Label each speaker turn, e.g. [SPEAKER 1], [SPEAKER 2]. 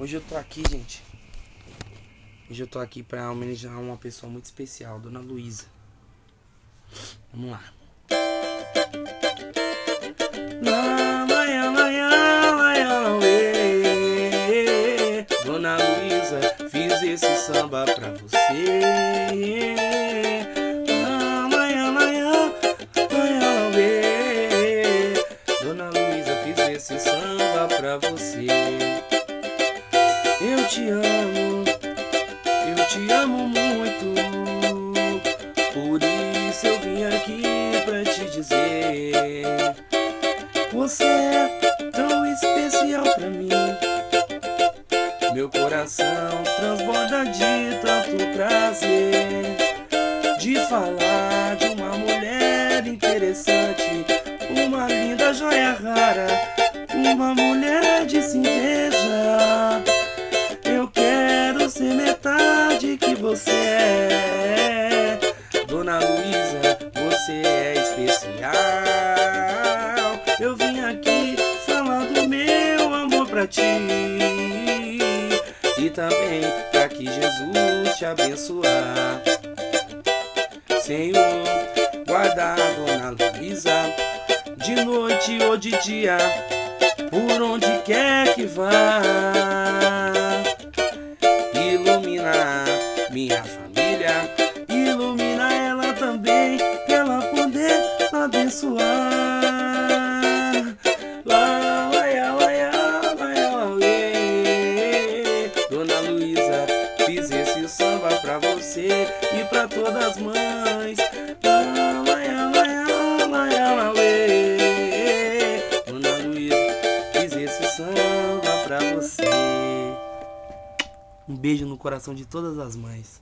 [SPEAKER 1] Hoje eu tô aqui, gente. Hoje eu tô aqui pra homenagear uma pessoa muito especial, Dona Luísa. Vamos lá. Dona Luísa, fiz esse samba pra você. Dona Luísa, fiz esse samba pra você. Eu te amo muito. Por isso eu vim aqui pra te dizer: você é tão especial pra mim. Meu coração transborda de tanto prazer de falar de uma mulher interessante, uma linda joia rara, uma mulher de se invejar. Eu quero ser metade que você é. Dona Luísa, você é especial. Eu vim aqui falar do meu amor pra ti e também pra que Jesus te abençoar. Senhor, guarda a Dona Luísa de noite ou de dia, por onde quer que vá. Ilumina minha família, ilumina ela também, pra ela poder abençoar. Dona Luísa, fiz esse samba pra você e pra todas as mães. Dona Luísa, fiz esse samba pra você. Um beijo no coração de todas as mães.